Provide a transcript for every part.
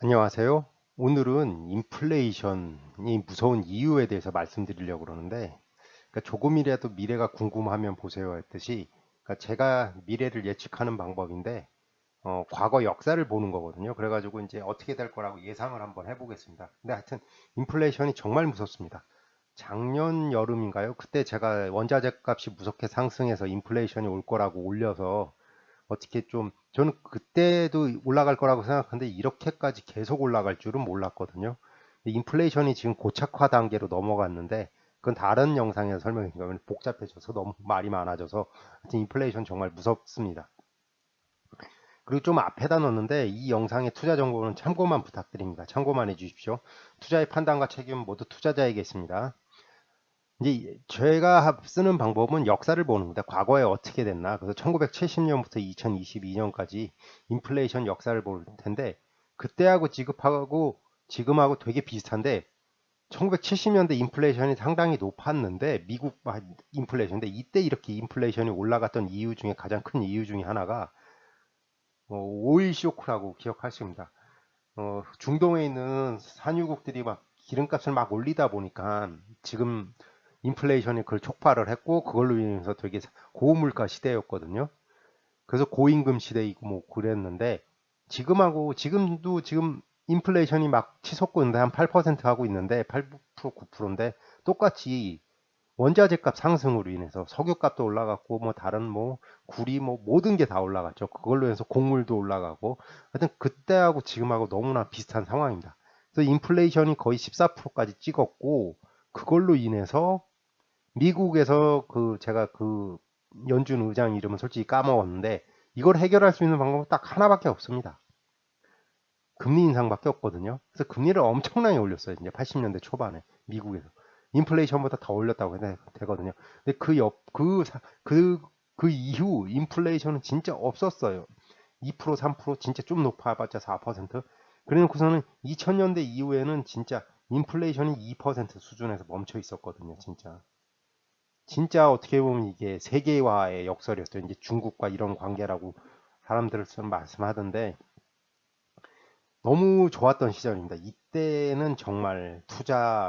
안녕하세요. 오늘은 인플레이션이 무서운 이유에 대해서 말씀드리려고 그러는데, 그러니까 조금이라도 미래가 궁금하면 보세요 했듯이, 그러니까 제가 미래를 예측하는 방법인데, 과거 역사를 보는 거거든요. 그래가지고 이제 어떻게 될 거라고 예상을 한번 해보겠습니다. 근데 하여튼 인플레이션이 정말 무섭습니다. 작년 여름인가요? 그때 제가 원자재 값이 무섭게 상승해서 인플레이션이 올 거라고 올려서 어떻게 좀 저는 그때도 올라갈 거라고 생각하는데 이렇게까지 계속 올라갈 줄은 몰랐거든요. 인플레이션이 지금 고착화 단계로 넘어갔는데 그건 다른 영상에서 설명해 드린 거면 복잡해져서 너무 말이 많아져서 하여튼 인플레이션 정말 무섭습니다. 그리고 좀 앞에다 넣었는데 이 영상의 투자 정보는 참고만 부탁드립니다. 참고만 해주십시오. 투자의 판단과 책임은 모두 투자자에게 있습니다. 이제 제가 쓰는 방법은 역사를 보는 겁니다. 과거에 어떻게 됐나. 그래서 1970년부터 2022년까지 인플레이션 역사를 볼 텐데 그때하고 지금하고 되게 비슷한데 1970년대 인플레이션이 상당히 높았는데 미국 인플레이션인데 이때 이렇게 인플레이션이 올라갔던 이유 중에 가장 큰 이유 중에 하나가 오일 쇼크라고 기억하십니다. 중동에 있는 산유국들이 막 기름값을 막 올리다 보니까 지금 인플레이션이 그걸 촉발을 했고 그걸로 인해서 되게 고물가 시대였거든요. 그래서 고임금 시대이고 뭐 그랬는데 지금도 지금 인플레이션이 막 치솟고 있는데 한 8% 하고 있는데 8% 9%인데 똑같이 원자재 값 상승으로 인해서 석유값도 올라갔고 뭐 다른 뭐 구리 뭐 모든 게 다 올라갔죠. 그걸로 해서 곡물도 올라가고 하여튼 그때하고 지금하고 너무나 비슷한 상황입니다. 그래서 인플레이션이 거의 14%까지 찍었고 그걸로 인해서 미국에서 제가 연준 의장 이름은 솔직히 까먹었는데 이걸 해결할 수 있는 방법은 딱 하나밖에 없습니다. 금리 인상밖에 없거든요. 그래서 금리를 엄청나게 올렸어요. 이제 80년대 초반에 미국에서 인플레이션보다 더 올렸다고 해야 되거든요. 근데 그 이후 인플레이션은 진짜 없었어요. 2% 3% 진짜 좀 높아봤자 4%. 그래놓고서는 2000년대 이후에는 진짜 인플레이션이 2% 수준에서 멈춰 있었거든요. 진짜 어떻게 보면 이게 세계화의 역설이었어요. 이제 중국과 이런 관계라고 사람들은 말씀하던데 너무 좋았던 시절입니다. 이때는 정말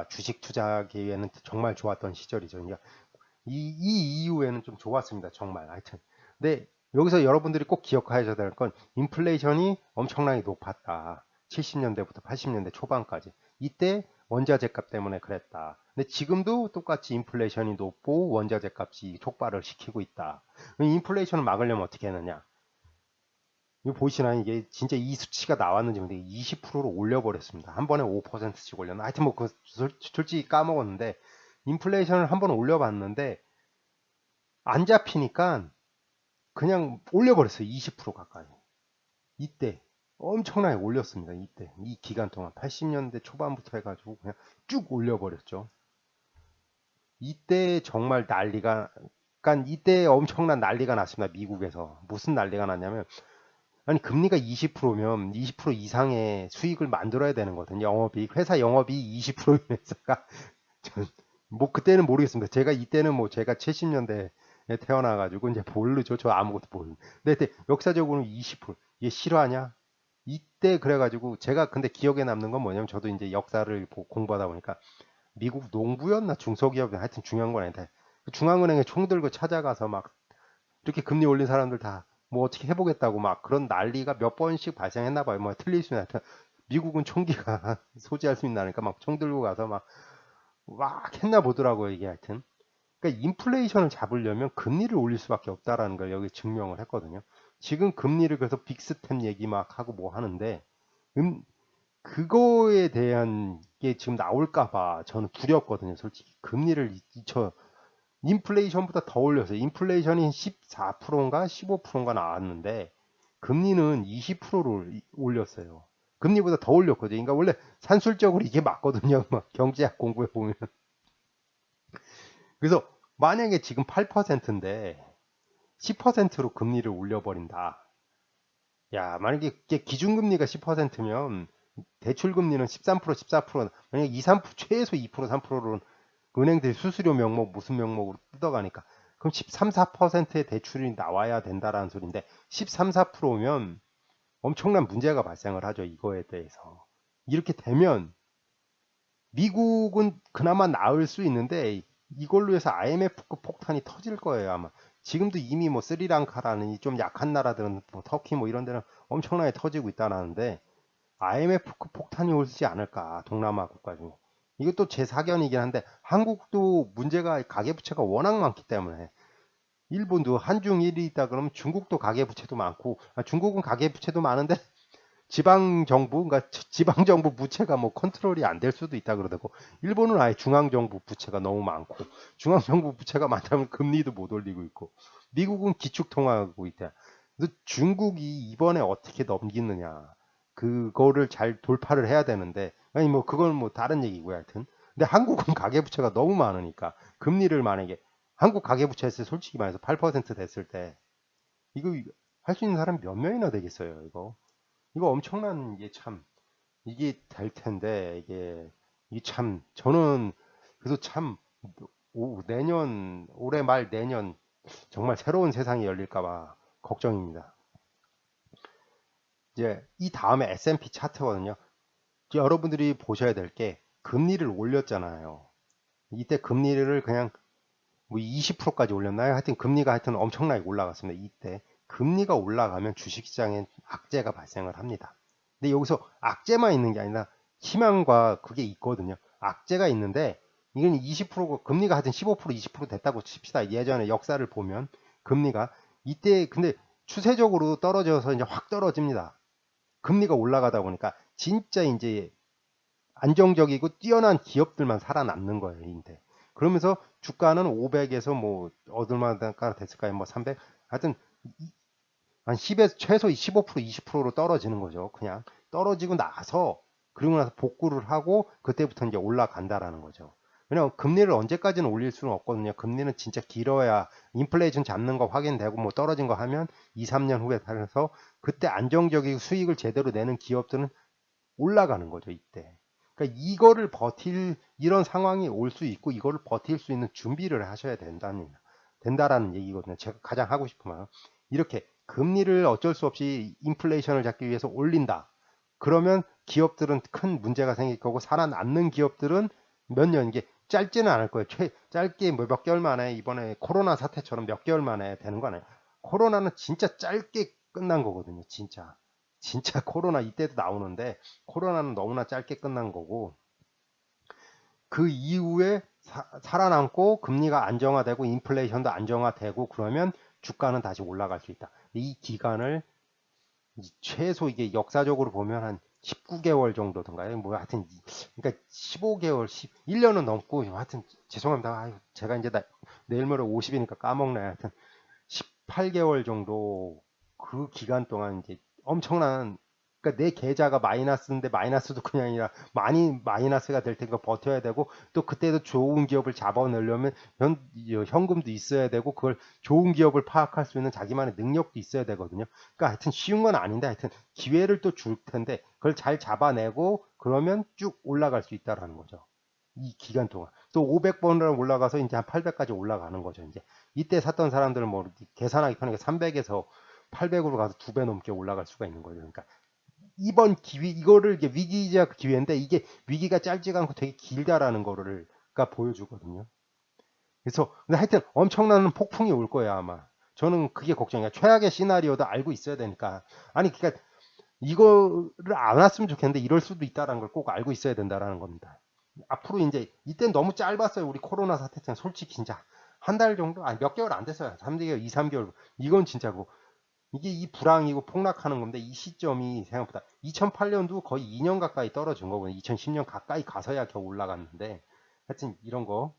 주식 투자 기회는 정말 좋았던 시절이죠. 그러니까 이 이후에는 좀 좋았습니다. 정말. 하여튼. 근데 여기서 여러분들이 꼭 기억하셔야 될 건 인플레이션이 엄청나게 높았다. 70년대부터 80년대 초반까지. 이때 원자재 값 때문에 그랬다. 근데 지금도 똑같이 인플레이션이 높고 원자재 값이 촉발을 시키고 있다. 인플레이션을 막으려면 어떻게 하느냐? 이거 보시나요? 이게 진짜 이 수치가 나왔는지 근데 20%로 올려버렸습니다. 한 번에 5%씩 올렸나? 하여튼 뭐 솔직히 까먹었는데 인플레이션을 한 번 올려봤는데 안 잡히니까 그냥 올려버렸어요. 20% 가까이. 이때 엄청나게 올렸습니다. 이때 이 기간 동안 80년대 초반부터 해가지고 그냥 쭉 올려버렸죠. 이때 정말 그러니까 이때 엄청난 난리가 났습니다. 미국에서 무슨 난리가 났냐면 아니 금리가 20%면 20% 이상의 수익을 만들어야 되는 거거든요. 영업이익 회사 영업이익 20%면서가 뭐 그때는 모르겠습니다. 제가 이때는 뭐 제가 70년대에 태어나가지고 이제 모르죠. 저 아무것도 모르는. 근데 그때 역사적으로 20% 이게 실화냐? 이때 그래가지고 제가 근데 기억에 남는 건 뭐냐면 저도 이제 역사를 공부하다 보니까 미국 농부였나 중소기업이 하여튼 중요한 건 아닌데 그 중앙은행에 총 들고 찾아가서 막 이렇게 금리 올린 사람들 다 뭐 어떻게 해보겠다고 막 그런 난리가 몇 번씩 발생했나 봐요. 뭐 틀릴 수는 하여튼 미국은 총기가 소지할 수 있나니까 막 총 들고 가서 막 했나 보더라고요. 이게 하여튼. 그러니까 인플레이션을 잡으려면 금리를 올릴 수밖에 없다라는 걸 여기 증명을 했거든요. 지금 금리를 그래서 빅스텝 얘기 막 하고 뭐 하는데 음, 그거에 대한 게 지금 나올까 봐 저는 두렵거든요. 솔직히 금리를 인플레이션보다 더 올렸어요. 인플레이션이 14%인가 15%인가 나왔는데 금리는 20%를 올렸어요. 금리보다 더 올렸거든요. 그러니까 원래 산술적으로 이게 맞거든요. 막 경제학 공부해 보면. 그래서 만약에 지금 8%인데 10%로 금리를 올려버린다. 야, 만약에 이게 기준금리가 10%면 대출금리는 13%, 14%, 만약에 2, 3%, 최소 2%, 3%로 은행들이 수수료 명목 무슨 명목으로 뜯어가니까 그럼 13, 4%의 대출이 나와야 된다라는 소리인데 13, 4%면 엄청난 문제가 발생을 하죠. 이거에 대해서. 이렇게 되면 미국은 그나마 나을 수 있는데 이걸로 해서 IMF급 폭탄이 터질 거예요, 아마. 지금도 이미 뭐 스리랑카라는 이 좀 약한 나라들은 뭐 터키 뭐 이런 데는 엄청나게 터지고 있다는데 IMF급 폭탄이 오지 않을까, 동남아 국가 중에. 이것도 제 사견이긴 한데 한국도 문제가 가계부채가 워낙 많기 때문에 일본도 한중일이 있다 그러면 중국도 가계부채도 많고, 중국은 가계부채도 많은데 지방 정부, 그러니까 지방 정부 부채가 뭐 컨트롤이 안 될 수도 있다 그러고, 일본은 아예 중앙 정부 부채가 너무 많고, 중앙 정부 부채가 많다면 금리도 못 올리고 있고, 미국은 기축 통화하고 있다. 그래서 중국이 이번에 어떻게 넘기느냐, 그거를 잘 돌파를 해야 되는데, 아니 뭐 그건 뭐 다른 얘기고요, 하여튼. 근데 한국은 가계 부채가 너무 많으니까 금리를 만약에 한국 가계 부채에서 솔직히 말해서 8% 됐을 때 이거 할 수 있는 사람 몇 명이나 되겠어요, 이거 엄청난 게 참 이게 될 텐데 이게 참 저는 그래서 참 내년 올해 말 내년 정말 새로운 세상이 열릴까 봐 걱정입니다. 이제 이 다음에 S&P 차트거든요. 여러분들이 보셔야 될 게 금리를 올렸잖아요. 이때 금리를 그냥 뭐 20%까지 올렸나요? 하여튼 금리가 하여튼 엄청나게 올라갔습니다. 이때 금리가 올라가면 주식시장엔 악재가 발생을 합니다. 근데 여기서 악재만 있는 게 아니라 희망과 그게 있거든요. 악재가 있는데 이건 20%고 금리가 하여튼 15% 20% 됐다고 칩시다. 예전에 역사를 보면 금리가 이때 근데 추세적으로 떨어져서 이제 확 떨어집니다. 금리가 올라가다 보니까 진짜 이제 안정적이고 뛰어난 기업들만 살아남는 거예요. 인데 그러면서 주가는 500에서 뭐 얼마가 됐을까요? 뭐 300? 하여튼 한 10에서 최소 15% 20%로 떨어지는 거죠. 그냥 떨어지고 나서 그리고 나서 복구를 하고 그때부터 이제 올라간다라는 거죠. 왜냐면 금리를 언제까지는 올릴 수는 없거든요. 금리는 진짜 길어야 인플레이션 잡는 거 확인되고 뭐 떨어진 거 하면 2, 3년 후에 따라서 그때 안정적인 수익을 제대로 내는 기업들은 올라가는 거죠, 이때. 그러니까 이거를 버틸 이런 상황이 올 수 있고 이거를 버틸 수 있는 준비를 하셔야 된다라는 얘기거든요. 제가 가장 하고 싶은 말은 이렇게 금리를 어쩔 수 없이 인플레이션을 잡기 위해서 올린다. 그러면 기업들은 큰 문제가 생길 거고 살아남는 기업들은 몇 년 이게 짧지는 않을 거예요. 짧게 뭐 몇 개월 만에 이번에 코로나 사태처럼 몇 개월 만에 되는 거 아니에요. 코로나는 진짜 짧게 끝난 거거든요. 진짜 코로나 이때도 나오는데 코로나는 너무나 짧게 끝난 거고 그 이후에 살아남고 금리가 안정화되고 인플레이션도 안정화되고 그러면 주가는 다시 올라갈 수 있다. 이 기간을 최소 이게 역사적으로 보면 한 19개월 정도던가요? 뭐 하여튼 그러니까 15개월, 1년은 넘고 하여튼 죄송합니다. 아유, 제가 이제 내일 모레 50이니까 까먹네. 하여튼 18개월 정도 그 기간 동안 이제 엄청난 그러니까 내 계좌가 마이너스인데 마이너스도 그냥 아니라 많이 마이너스가 될 테니까 버텨야 되고 또 그때도 좋은 기업을 잡아내려면 현금도 있어야 되고 그걸 좋은 기업을 파악할 수 있는 자기만의 능력도 있어야 되거든요. 그러니까 하여튼 쉬운 건 아닌데 하여튼 기회를 또 줄 텐데 그걸 잘 잡아내고 그러면 쭉 올라갈 수 있다라는 거죠. 이 기간 동안 또 500번을 올라가서 이제 한 800까지 올라가는 거죠. 이제 이때 샀던 사람들은 뭐 계산하기 편하게 300에서 800으로 가서 2배 넘게 올라갈 수가 있는 거죠. 그러니까 이번 기회 이거를 이게 위기적 기회인데 이게 위기가 짧지가 않고 되게 길다라는 거를 보여주거든요. 그래서 근데 하여튼 엄청난 폭풍이 올 거예요 아마. 저는 그게 걱정이야. 최악의 시나리오도 알고 있어야 되니까. 아니 그러니까 이거를 안 왔으면 좋겠는데 이럴 수도 있다는 걸 꼭 알고 있어야 된다라는 겁니다. 앞으로 이제 이때는 너무 짧았어요. 우리 코로나 사태 때는 솔직히 진짜 한 달 정도 아니 몇 개월 안 됐어요. 3개월, 2, 3개월. 이건 진짜고 이게 이 불황이고 폭락하는 건데 이 시점이 생각보다 2008년도 거의 2년 가까이 떨어진 거거든요. 2010년 가까이 가서야 겨우 올라갔는데 하여튼 이런 거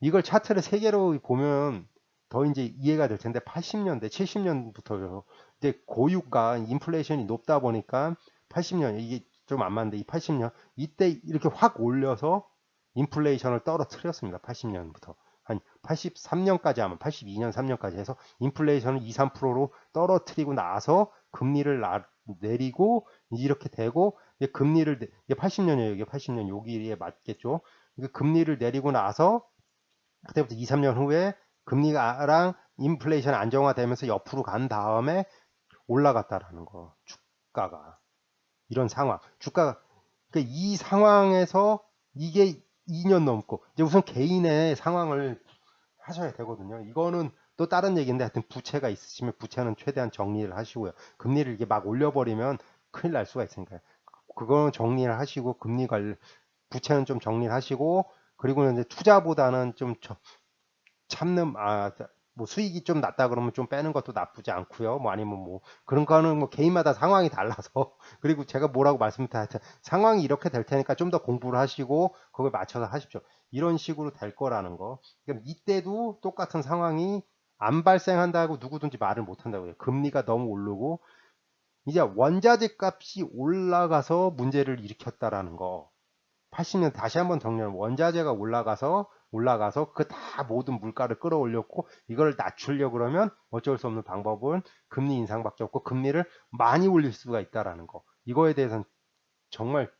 이걸 차트를 세 개로 보면 더 이제 이해가 될 텐데 80년대, 70년부터 이제 고유가 인플레이션이 높다 보니까 80년 이게 좀 안 맞는데 이 80년 이때 이렇게 확 올려서 인플레이션을 떨어뜨렸습니다. 80년부터 한 83년까지 하면 82년 3년까지 해서 인플레이션을 2, 3%로 떨어뜨리고 나서 금리를 내리고 이렇게 되고 금리를 이게 80년이에요. 이게 80년 여기에 맞겠죠. 금리를 내리고 나서 그때부터 2, 3년 후에 금리랑 인플레이션 안정화되면서 옆으로 간 다음에 올라갔다라는 거. 주가가. 이런 상황. 주가가, 그러니까 이 상황에서 이게 2년 넘고, 이제 우선 개인의 상황을 하셔야 되거든요. 이거는 또 다른 얘기인데 하여튼 부채가 있으시면 부채는 최대한 정리를 하시고요. 금리를 이게 막 올려버리면 큰일 날 수가 있으니까요. 그거는 정리를 하시고 금리 관리, 부채는 좀 정리를 하시고 그리고 이제 투자보다는 좀 참는 뭐 수익이 좀 낮다 그러면 좀 빼는 것도 나쁘지 않고요. 뭐 아니면 뭐 그런 거는 뭐 개인마다 상황이 달라서 그리고 제가 뭐라고 말씀드렸 상황이 이렇게 될 테니까 좀 더 공부를 하시고 그걸 맞춰서 하십시오. 이런 식으로 될 거라는 거. 그럼 이때도 똑같은 상황이 안 발생한다고 누구든지 말을 못 한다고요. 금리가 너무 오르고 이제 원자재 값이 올라가서 문제를 일으켰다라는 거. 80년 다시 한번 정리하면 원자재가 올라가서 그 다 모든 물가를 끌어올렸고 이걸 낮추려고 그러면 어쩔 수 없는 방법은 금리 인상밖에 없고 금리를 많이 올릴 수가 있다라는 거. 이거에 대해서는 정말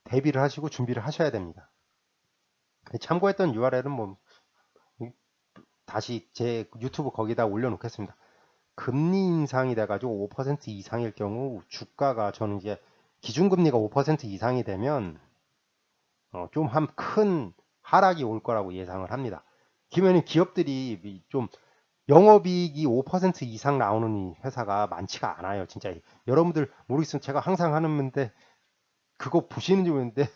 대비를 하시고 준비를 하셔야 됩니다. 참고했던 URL은 뭐 다시 제 유튜브 거기다 올려놓겠습니다. 금리 인상이 돼가지고 5% 이상일 경우 주가가 저는 이제 기준금리가 5% 이상이 되면 좀 한 큰 하락이 올 거라고 예상을 합니다. 기면은 기업들이 좀 영업이익이 5% 이상 나오는 회사가 많지가 않아요. 진짜 여러분들 모르겠으면 제가 항상 하는 건데 그거 보시는지 모르는데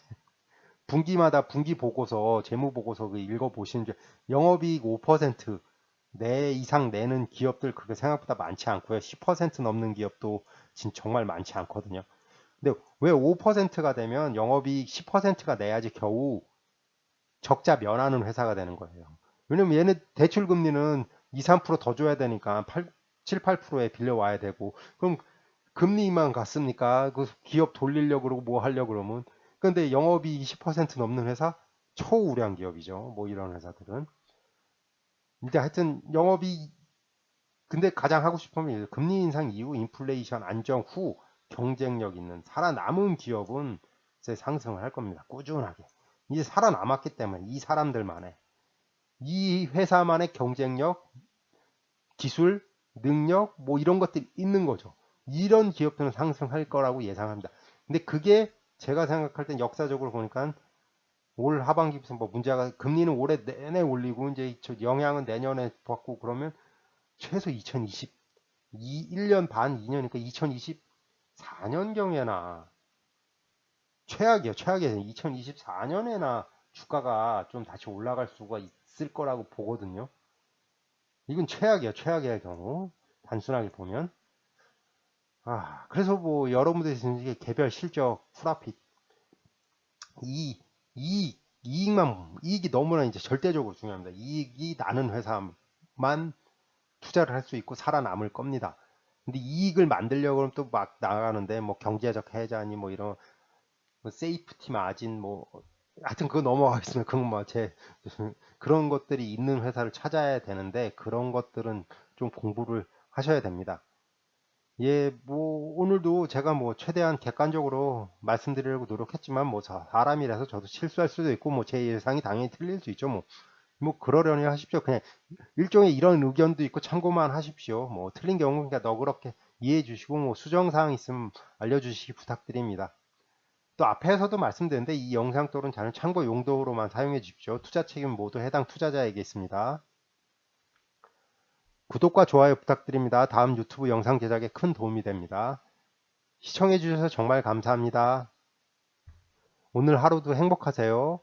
분기마다 분기 보고서 재무 보고서 그 읽어 보시는지 영업이익 5% 내 이상 내는 기업들 그게 생각보다 많지 않고요. 10% 넘는 기업도 정말 많지 않거든요. 근데 왜 5%가 되면 영업이익 10%가 내야지 겨우 적자 면하는 회사가 되는 거예요. 왜냐면 얘는 대출 금리는 2, 3%더 줘야 되니까 7, 8%에 빌려와야 되고 그럼 금리만 갔습니까? 그 기업 돌리려고 그러고 뭐 하려고 그러면 근데 영업이익 10% 넘는 회사 초우량 기업이죠. 뭐 이런 회사들은 근데 하여튼 영업이 근데 가장 하고 싶으면 금리 인상 이후 인플레이션 안정 후 경쟁력 있는 살아남은 기업은 이제 상승을 할 겁니다. 꾸준하게. 이제 살아남았기 때문에 이 사람들만의 이 회사만의 경쟁력, 기술, 능력 뭐 이런 것들이 있는 거죠. 이런 기업들은 상승할 거라고 예상합니다. 근데 그게 제가 생각할 땐 역사적으로 보니까 올 하반기부터 뭐 문제가 금리는 올해 내내 올리고 이제 영향은 내년에 받고 그러면 최소 2020 1년 반, 2년이니까 2024년경에나 최악이에요. 최악이에요. 2024년에나 주가가 좀 다시 올라갈 수가 있을 거라고 보거든요. 이건 최악이야. 최악의 경우. 단순하게 보면. 그래서 뭐 여러분들이 이게 개별 실적, 프라핏, 이익이 너무나 이제 절대적으로 중요합니다. 이익이 나는 회사만 투자를 할 수 있고 살아남을 겁니다. 근데 이익을 만들려고 하면 또 막 나가는데 뭐 경제적 해자니 뭐 이런 뭐 세이프티 마진 뭐 하여튼 그거 넘어가겠습니다. 그건 뭐 제 그런 것들이 있는 회사를 찾아야 되는데 그런 것들은 좀 공부를 하셔야 됩니다. 예, 뭐 오늘도 제가 뭐 최대한 객관적으로 말씀드리려고 노력했지만 뭐 사람이라서 저도 실수할 수도 있고 뭐 제 예상이 당연히 틀릴 수 있죠. 뭐 그러려니 하십시오. 그냥 일종의 이런 의견도 있고 참고만 하십시오. 뭐 틀린 경우 그러니까 너그럽게 이해해 주시고 뭐 수정사항 있으면 알려주시기 부탁드립니다. 또 앞에서도 말씀드렸는데 이 영상 또는 자료 참고 용도로만 사용해 주십시오. 투자 책임 모두 해당 투자자에게 있습니다. 구독과 좋아요 부탁드립니다. 다음 유튜브 영상 제작에 큰 도움이 됩니다. 시청해 주셔서 정말 감사합니다. 오늘 하루도 행복하세요.